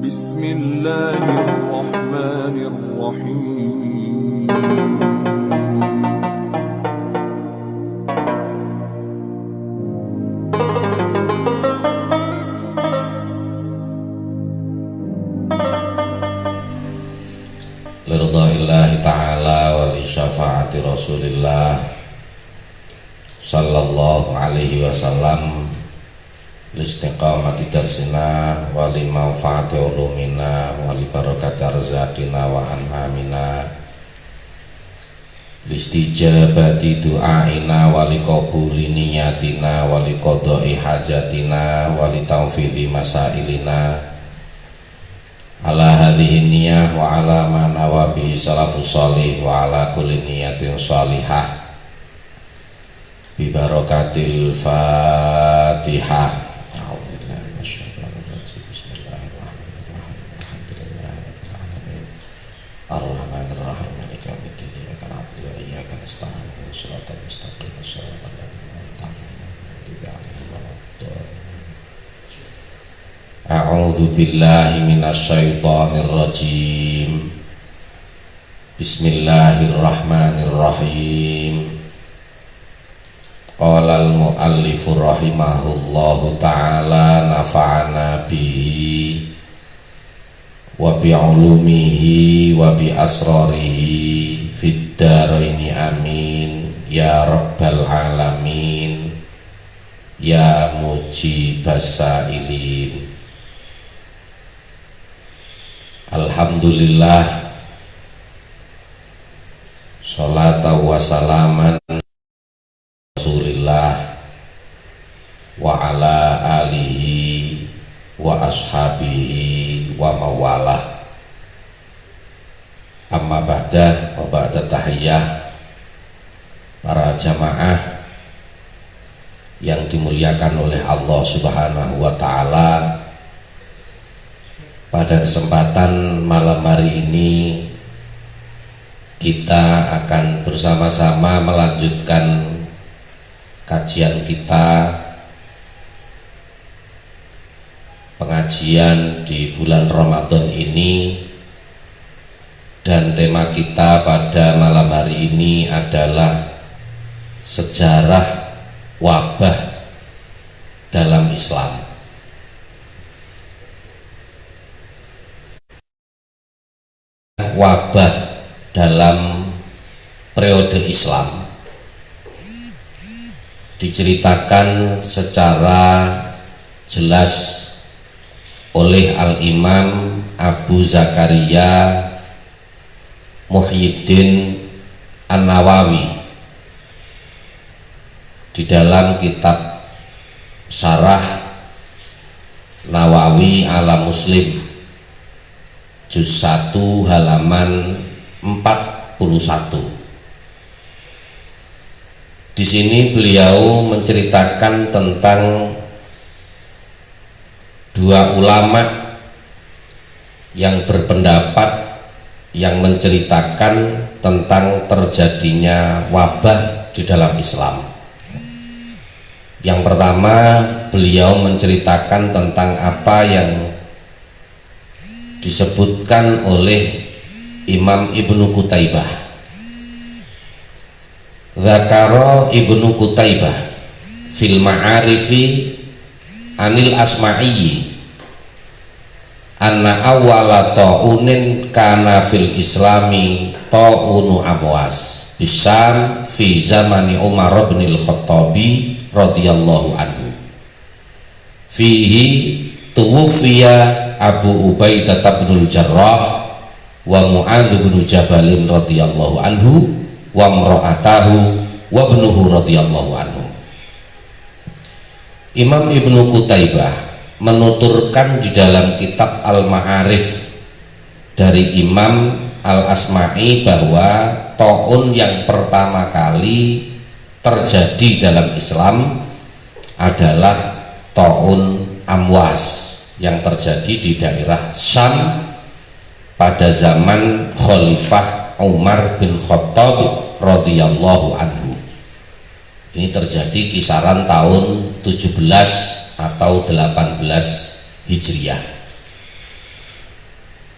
Bismillahirrahmanirrahim. Liridha'illahi ta'ala wa li syafaati Rasulillah sallallahu alaihi wasallam, listiqamati darsina wa li manfaati ulumina wa li barakati arzaqina wa an'amina, listijabati du'aina wa li qabuli niyatina wa li qada'i hajatina wa li tawfidhi masailina ala hadhihi niyah wa ala ma nawa bihi salafus shalih wa ala kulli niyatin shalihah bi barakatil Fatihah. Ar-Rahmanir-Rahim, maliki yaumiddin, iyyaka na'budu wa iyyaka nasta'in, ihdinas siratal mustaqim, shiratal ladzina an'amta 'alaihim. A'udzu billahi minasy syaithanir rajim. Bismillahirrahmanirrahim. Qala al-mu'allifu rahimahullahu ta'ala, nafa'ana bihi wa bi'ulumihi wa bi asrarihi fid dharaini amin ya rabbal alamin ya mujibas sa'ilin. Alhamdulillah, sholatan wa salaman Rasulillah wa ala alihi wa ashabihi wa mawalah. Amma ba'da, wa ba'da tahiyyah para jamaah yang dimuliakan oleh Allah Subhanahu wa ta'ala. Pada kesempatan malam hari ini kita akan bersama-sama melanjutkan kajian kita, pengajian di bulan Ramadan ini, dan tema kita pada malam hari ini adalah sejarah wabah dalam Islam. Wabah dalam periode Islam diceritakan secara jelas oleh Al-Imam Abu Zakaria Muhyiddin An-Nawawi di dalam kitab Syarah Nawawi ala Muslim juz 1 halaman 41. Di sini beliau menceritakan tentang dua ulama yang berpendapat, yang menceritakan tentang terjadinya wabah di dalam Islam. Yang pertama, beliau menceritakan tentang apa yang disebutkan oleh Imam Ibnu Qutaibah. Dzakara Ibnu Qutaibah fil Ma'arifi anil Asma'i anna awwala ta'unin kana fil Islami ta'unu Amwas bisyam fi zamani Umar bin al-Khattabi radhiyallahu anhu. Fihi tuwfiya Abu Ubaidah bin Jarrah wa Mu'adz bin Jabal radhiyallahu anhu wa imra'atahu wa ibnuhu radhiyallahu anhu. Imam Ibnu Qutaibah menuturkan di dalam kitab Al-Ma'arif dari Imam Al-Asma'i bahwa taun yang pertama kali terjadi dalam Islam adalah taun Amwas yang terjadi di daerah Syam pada zaman Khalifah Umar bin Khattab radhiyallahu anhu. Ini terjadi kisaran tahun 17 atau 18 Hijriah.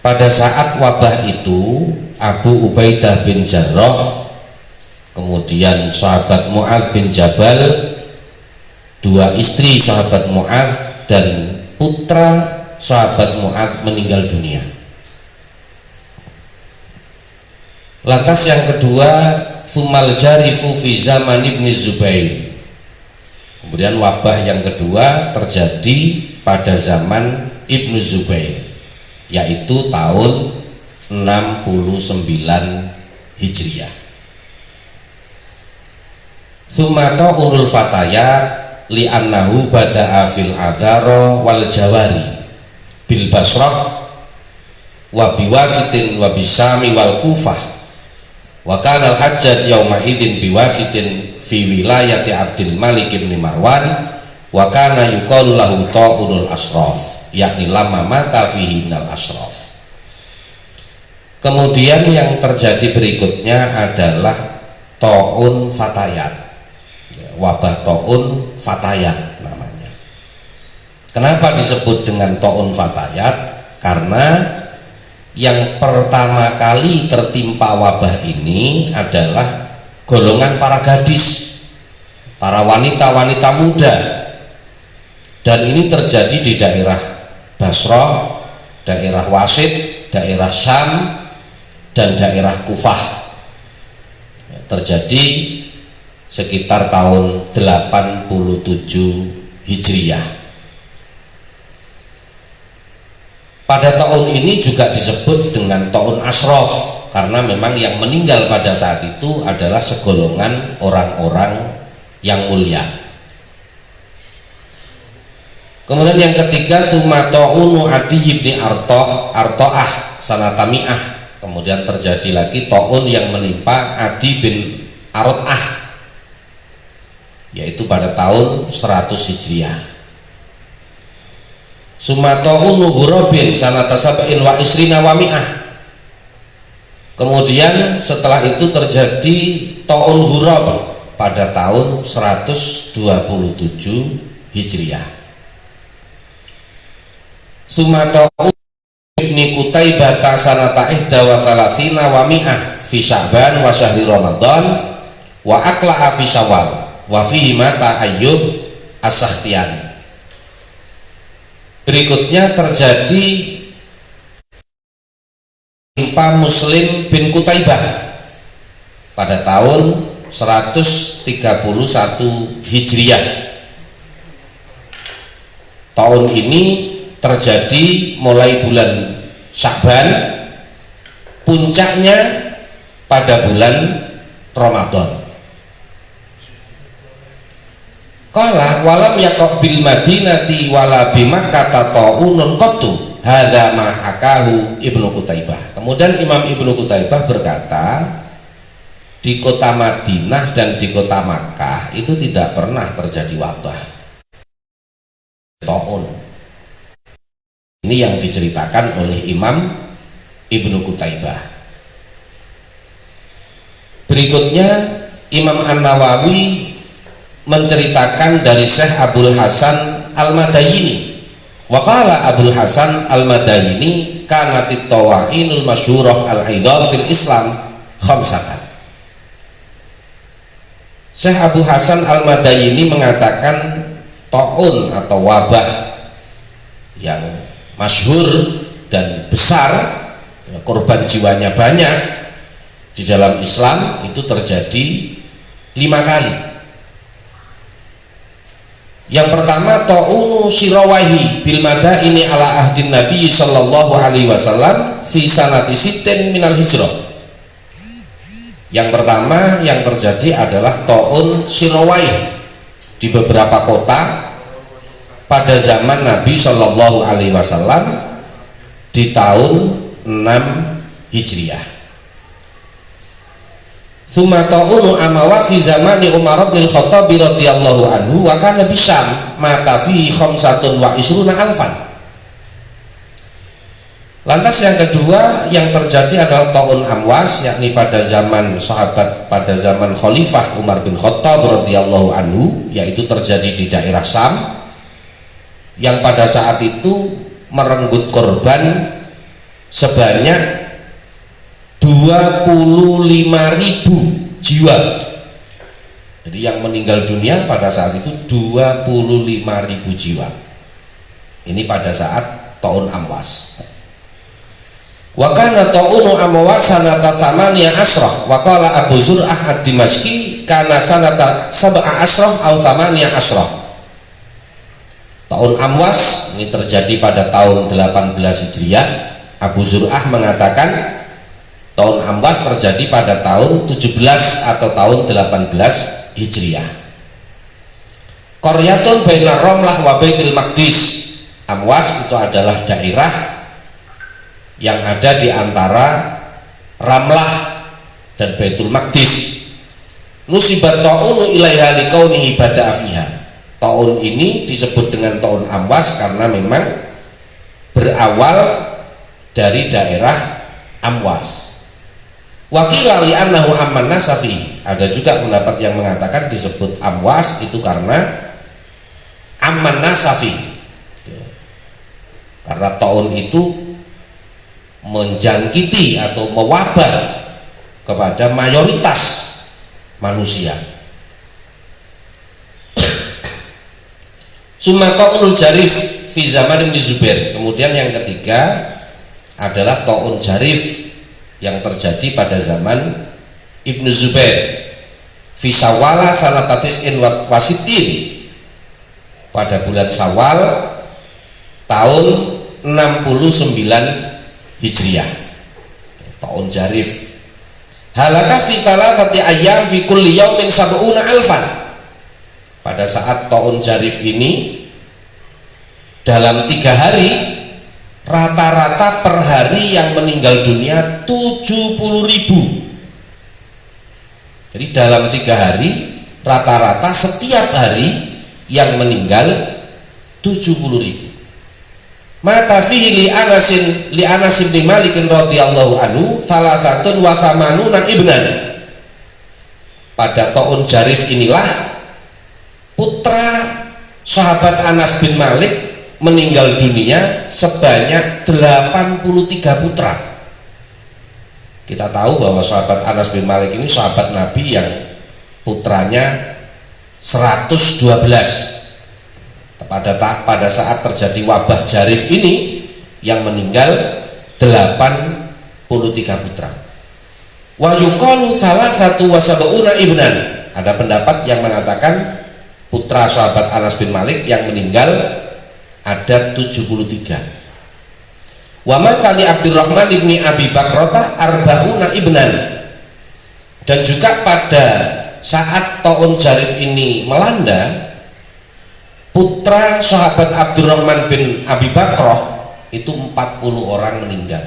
Pada saat wabah itu Abu Ubaidah bin Jarrah, kemudian sahabat Mu'adz bin Jabal, dua istri sahabat Mu'adz dan putra sahabat Mu'adz meninggal dunia. Lantas yang kedua, Tsumal jarifu fi zaman Ibnu Zubair. Kemudian wabah yang kedua terjadi pada zaman Ibnu Zubair, yaitu tahun 69 Hijriah. Tsumata ulul fatayat li'annahu bada'a fil adhara wal jawari bil Basrah wa biwasitin wa bisami wal Kufah. Wa kana al-hajjaj yauma idzin biwasitin fi wilayati Abdul Malik bin Marwan wa kana yuqalu lahu ta'unul asraf, yakni lama mata fihi minal asraf. Kemudian yang terjadi berikutnya adalah ta'un fatayat, wabah ta'un fatayat namanya. Kenapa disebut dengan ta'un fatayat? Karena yang pertama kali tertimpa wabah ini adalah golongan para gadis, para wanita-wanita muda, dan ini terjadi di daerah Basrah, daerah Wasit, daerah Syam, dan daerah Kufah. Terjadi sekitar tahun 87 Hijriah. Pada tahun ini juga disebut dengan tahun asraf karena memang yang meninggal pada saat itu adalah segolongan orang-orang yang mulia. Kemudian yang ketiga, Tsumataunu Adi bin Artoah sanatami'ah. Kemudian terjadi lagi taun yang menimpa Adi bin Artoah, yaitu pada tahun 100 Hijriah. Sumataunu Ghurabin sanata sab'in wa isrina wa mi'ah. Kemudian setelah itu terjadi taun Ghurab pada tahun 127 Hijriah. Sumataunu Ibni Qutaibah sanata ihda wa thalathina wa mi'ah fi Sya'ban wa syahri Ramadan wa aqla'a fi Syawal wa fihi mata Ayyub as-Sakhtiyani. Berikutnya terjadi timpa Muslim bin Qutaibah pada tahun 131 Hijriah. Tahun ini terjadi mulai bulan Sya'ban, puncaknya pada bulan Ramadan. Qala walam yaqab bil madinati wala bi Makkah ta'unun qattu hadza ma hakahu Ibnu Qutaibah. Kemudian Imam Ibnu Qutaibah berkata, di kota Madinah dan di kota Makkah itu tidak pernah terjadi wabah ta'un. Ini yang diceritakan oleh Imam Ibnu Qutaibah. Berikutnya Imam An-Nawawi menceritakan dari Syekh Abul Hasan Al-Madayini. Wa qala Abul Hasan Al-Madayini kanatit tawainul masyhurah al-'idham fil Islam khamsatan. Syekh Abu Hasan Al-Madayini mengatakan taun atau wabah yang masyhur dan besar, korban jiwanya banyak di dalam Islam itu terjadi 5 kali. Yang pertama ta'unu Syirawahi bil madaini ala ahdin Nabi sallallahu alaihi wasallam fi sanati sittin minal hijrah. Yang pertama yang terjadi adalah ta'un Syirawahi di beberapa kota pada zaman Nabi sallallahu alaihi wasallam di tahun 6 Hijriah. Tsumma ta'unu amawa fi zamani Umar bin Khattab radhiyallahu anhu wa kana bisyam mata fi khamsatun wa isruna alfan. Lantas yang kedua yang terjadi adalah ta'un amwas, yakni pada zaman sahabat, pada zaman Khalifah Umar bin Khattab radhiyallahu anhu, yaitu terjadi di daerah Syam, yang pada saat itu merenggut korban sebanyak 25.000 jiwa. Jadi yang meninggal dunia pada saat itu 25.000 jiwa. Ini pada saat Ta'un Amwas. Wa kana ta'unu Amwas sanata thamaniya asrah. Wa qala Abu Zur'ah ad-Dimashqi kana sanata sab'a asrah aw thamaniya asrah. Ta'un Amwas ini terjadi pada tahun 18 Hijriah. Abu Zur'ah mengatakan Ta'un Amwas terjadi pada tahun 17 atau tahun 18 Hijriah. Qaryatun bainar Ramlah wa Baitul Maqdis. Amwas itu adalah daerah yang ada di antara Ramlah dan Baitul Maqdis. Nusibat ta'unu ilaiha liqaunihi bada'a fiha. Ta'un ini disebut dengan Ta'un Amwas karena memang berawal dari daerah Amwas. Wakila li'annahu amman nasafi. Ada juga pendapat yang mengatakan disebut Amwas itu karena amman nasafi, karena ta'un itu menjangkiti atau mewabah kepada mayoritas manusia. Summa ta'unul jarif fi zaman Ibnu Zubair. Kemudian yang ketiga adalah ta'un jarif yang terjadi pada zaman Ibnu Zubair fi Syawal sanatatis'in wasitin, pada bulan Syawal tahun 69 Hijriah, tahun Jarif. Halaka fi thalathati ayyam fi kulli yaumin sab'una alfan. Pada saat tahun Jarif ini dalam 3 hari rata-rata per hari yang meninggal dunia 70.000. Jadi dalam 3 hari rata-rata setiap hari yang meninggal 70.000. Mata fihi li Anas bin Malik radhiyallahu anhu salasatun wa thamanuna ibnan. Pada tahun Jarif inilah putra sahabat Anas bin Malik meninggal dunia sebanyak 83 putra. Kita tahu bahwa sahabat Anas bin Malik ini sahabat Nabi yang putranya 112. Pada saat terjadi wabah Jarif ini yang meninggal 83 putra. Wa yuqalu salasatu wa sab'una ibnan. Ada pendapat yang mengatakan putra sahabat Anas bin Malik yang meninggal ada 73. Wa mata li Abdurrahman ibni Abi Bakrata arba'una ibnan. Dan juga pada saat tahun Jarif ini melanda, putra sahabat Abdurrahman bin Abi Bakrah itu 40 orang meninggal.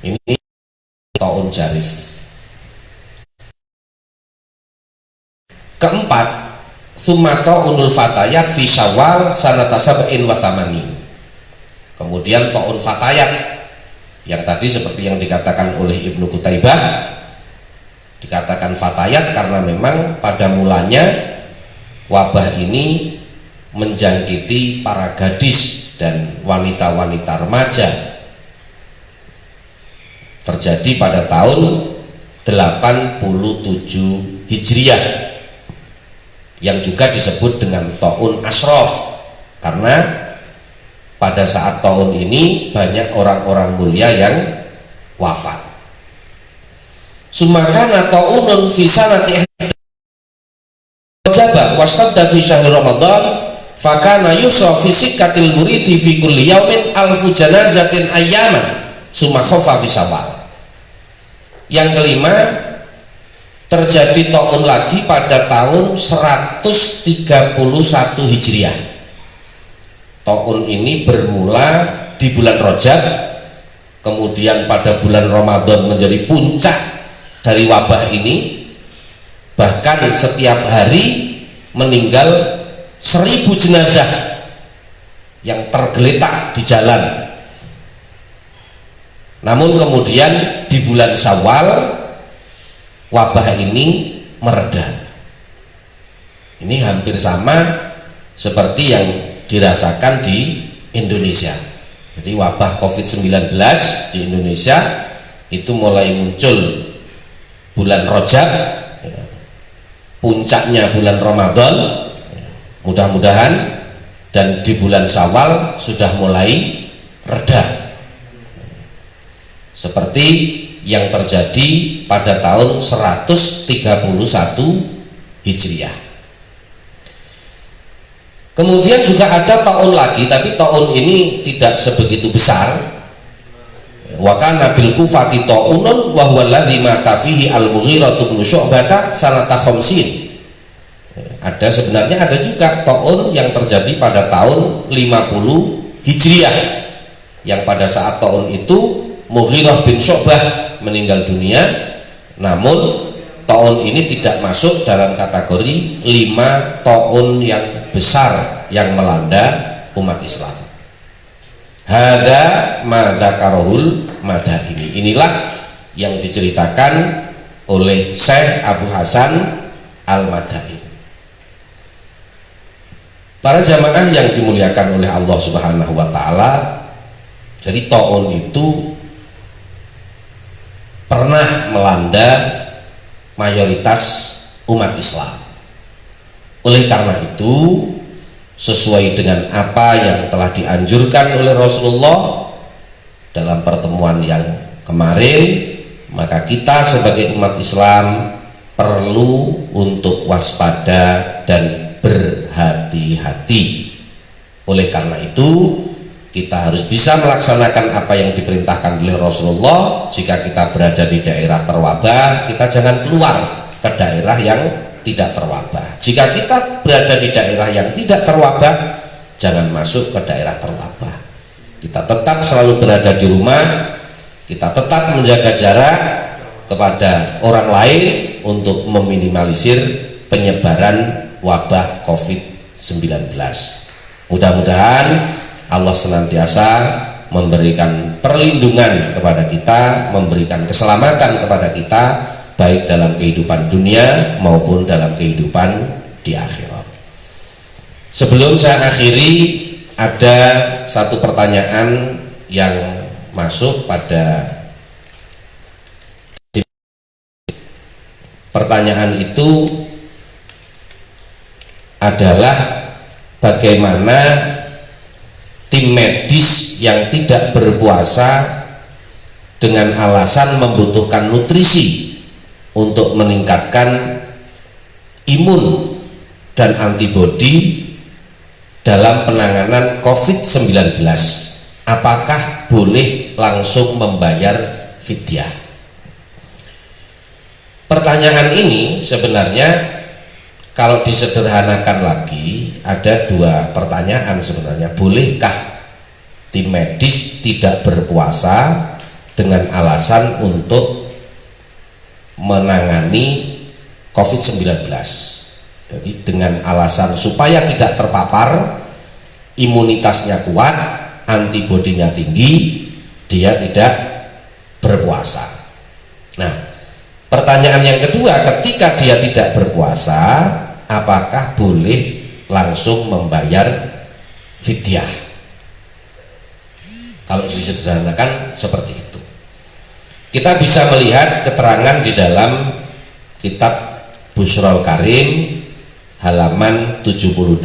Ini tahun Jarif. Keempat, summa unul fatayat fi Syawal sanata sab'in wa thamanin. Kemudian ta'un fatayat yang tadi seperti yang dikatakan oleh Ibnu Qutaibah, dikatakan fatayat karena memang pada mulanya wabah ini menjangkiti para gadis dan wanita-wanita remaja. Terjadi pada tahun 87 Hijriah yang juga disebut dengan Ta'un Ashraf karena pada saat tahun ini banyak orang-orang mulia yang wafat. Sumakana ta'unun fi sanati jabah wastadda fi syahr Ramadan fakana yusra fi sikatil muridi fi kulli yaumin alfu janazatin ayyaman summa khafa fi Syawal. Yang kelima, terjadi ta'un lagi pada tahun 131 Hijriah. Ta'un ini bermula di bulan Rajab, kemudian pada bulan Ramadan menjadi puncak dari wabah ini. Bahkan setiap hari meninggal 1000 jenazah yang tergeletak di jalan. Namun kemudian di bulan Syawal wabah ini mereda. Ini hampir sama seperti yang dirasakan di Indonesia. Jadi wabah COVID-19 di Indonesia itu mulai muncul bulan Rajab, puncaknya bulan Ramadan mudah-mudahan, dan di bulan Syawal sudah mulai reda seperti yang terjadi pada tahun 131 Hijriah. Kemudian juga ada taun lagi, tapi taun ini tidak sebegitu besar. Wa kana bil Kufati taunun wa huwa alladzi mata fihi al-Mughirah bin Syu'bah sanata khamsin. Sebenarnya ada juga taun yang terjadi pada tahun 50 Hijriah, yang pada saat tahun itu Mughirah bin Syu'bah meninggal dunia, namun tahun ini tidak masuk dalam kategori 5 tahun yang besar yang melanda umat Islam. Hadza ma dzakarahul Madaini. Inilah yang diceritakan oleh Syekh Abu Hasan Al-Madaini. Para jamaah yang dimuliakan oleh Allah Subhanahu wa taala, jadi taun itu pernah melanda mayoritas umat Islam. Oleh karena itu, sesuai dengan apa yang telah dianjurkan oleh Rasulullah dalam pertemuan yang kemarin, maka kita sebagai umat Islam perlu untuk waspada dan berhati-hati. Oleh karena itu, kita harus bisa melaksanakan apa yang diperintahkan oleh Rasulullah. Jika kita berada di daerah terwabah, kita jangan keluar ke daerah yang tidak terwabah. Jika kita berada di daerah yang tidak terwabah, jangan masuk ke daerah terwabah. Kita tetap selalu berada di rumah, kita tetap menjaga jarak kepada orang lain untuk meminimalisir penyebaran wabah COVID-19. Mudah-mudahan Allah senantiasa memberikan perlindungan kepada kita, memberikan keselamatan kepada kita, baik dalam kehidupan dunia maupun dalam kehidupan di akhirat. Sebelum saya akhiri, ada satu pertanyaan yang masuk pada pertanyaan itu adalah bagaimana tim medis yang tidak berpuasa dengan alasan membutuhkan nutrisi untuk meningkatkan imun dan antibodi dalam penanganan COVID-19, apakah boleh langsung membayar fidyah? Pertanyaan ini sebenarnya kalau disederhanakan lagi ada dua pertanyaan sebenarnya. Bolehkah tim medis tidak berpuasa dengan alasan untuk menangani COVID-19? Jadi dengan alasan supaya tidak terpapar, imunitasnya kuat, antibodinya tinggi, dia tidak berpuasa. Nah, pertanyaan yang kedua, ketika dia tidak berpuasa, apakah boleh langsung membayar fidyah? Kalau disederhanakan seperti itu. Kita bisa melihat keterangan di dalam kitab Bushrul Karim halaman 72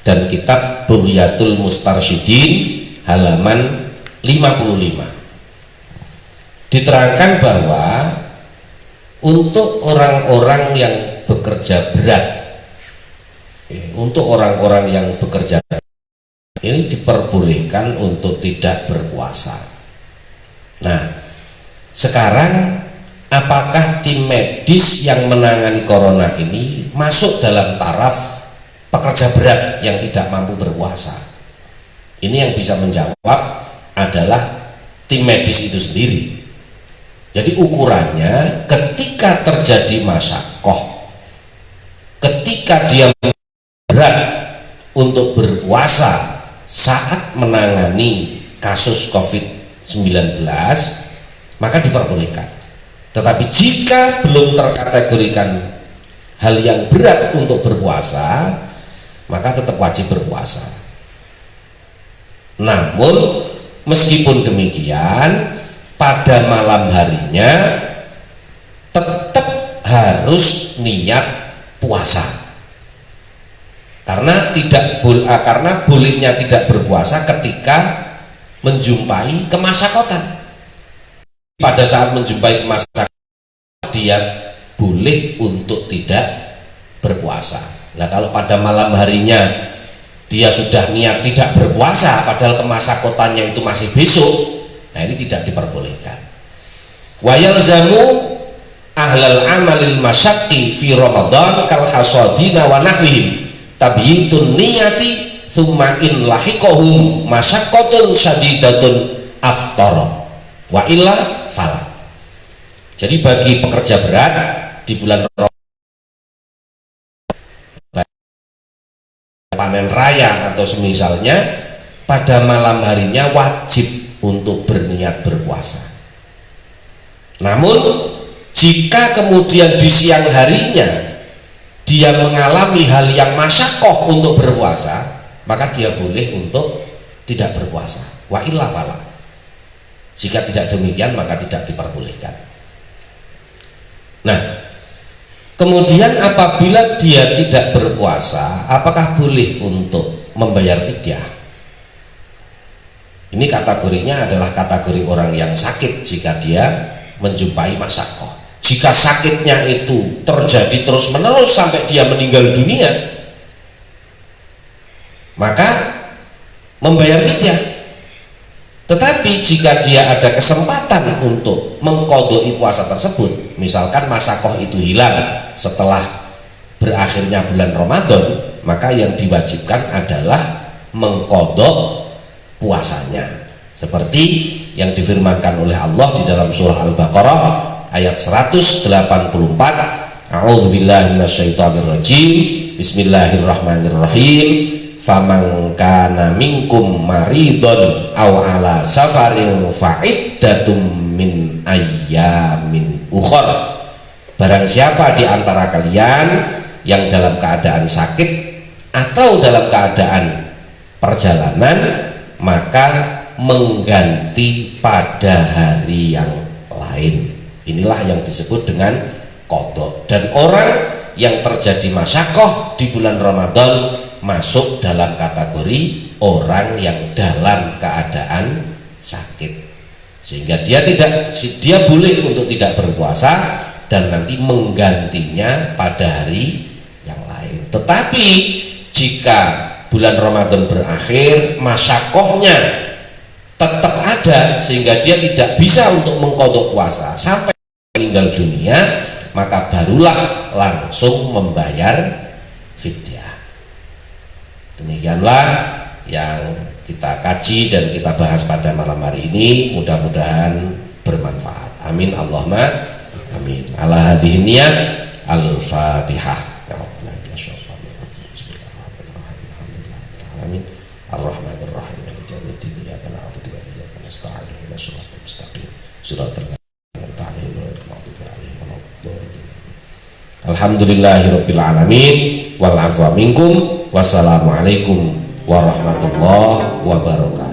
dan kitab Bughyatul Mustarsyidin halaman 55. Diterangkan bahwa untuk orang-orang yang bekerja berat, untuk orang-orang yang bekerja berat, ini diperbolehkan untuk tidak berpuasa. Nah, sekarang apakah tim medis yang menangani corona ini masuk dalam taraf pekerja berat yang tidak mampu berpuasa? Ini yang bisa menjawab adalah tim medis itu sendiri. Jadi ukurannya ketika terjadi masyakoh, ketika dia berat untuk berpuasa saat menangani kasus COVID-19, maka diperbolehkan. Tetapi jika belum terkategorikan hal yang berat untuk berpuasa, maka tetap wajib berpuasa. Namun meskipun demikian, pada malam harinya tetap harus niat puasa. Karena bolehnya tidak berpuasa ketika menjumpai kemasyakotan. Pada saat menjumpai kemasyakotan, dia boleh untuk tidak berpuasa. Nah, kalau pada malam harinya dia sudah niat tidak berpuasa padahal kemasyakotannya itu masih besok, nah ini tidak diperbolehkan. Wa yalzamu ahlal amalil masyaqqi fi Ramadan kal hasadina wa nahwihim tabyitun niyati thumma in lahiqahum masyaqqatun syadidatun aftara wa illa fala. Jadi bagi pekerja berat di bulan panen raya atau semisalnya, pada malam harinya wajib untuk berniat berpuasa. Namun jika kemudian di siang harinya dia mengalami hal yang masyakoh untuk berpuasa, maka dia boleh untuk tidak berpuasa. Wa illa fala. Jika tidak demikian maka tidak diperbolehkan. Nah, kemudian apabila dia tidak berpuasa, apakah boleh untuk membayar fidyah? Ini kategorinya adalah kategori orang yang sakit jika dia menjumpai masyakoh. Jika sakitnya itu terjadi terus menerus sampai dia meninggal dunia, maka membayar fidyah. Tetapi jika dia ada kesempatan untuk mengqodoi puasa tersebut, misalkan masyakoh itu hilang setelah berakhirnya bulan Ramadan, maka yang diwajibkan adalah mengqodok puasanya, seperti yang difirmankan oleh Allah di dalam surah Al-Baqarah ayat 184. A'udzubillahi minasyaitonirrajim. Bismillahirrahmanirrahim. Faman kana minkum maridun aw ala safarin fa'iddatum min ayyamin ukhra. Barang siapa di antara kalian yang dalam keadaan sakit atau dalam keadaan perjalanan, maka mengganti pada hari yang lain. Inilah yang disebut dengan qadha. Dan orang yang terjadi masyakoh di bulan Ramadan masuk dalam kategori orang yang dalam keadaan sakit, sehingga dia boleh untuk tidak berpuasa dan nanti menggantinya pada hari yang lain. Tetapi jika bulan Ramadan berakhir, masyakohnya tetap ada sehingga dia tidak bisa untuk mengqodok puasa sampai meninggal dunia, maka barulah langsung membayar fidyah. Demikianlah yang kita kaji dan kita bahas pada malam hari ini, mudah-mudahan bermanfaat. Amin Allahumma amin. Ala hadhihi niyat al-Fatihah. Amin. Ar-Rahmanir-Rahim. Maliki yaumiddin. Iyyaka na'budu wa iyyaka nasta'in. Ihdinas siratal mustaqim. Shiratal ladzina an'amta 'alaihim. Alhamdulillahirabbil alamin wal afwa minkum. Wassalamualaikum warahmatullahi wabarakatuh.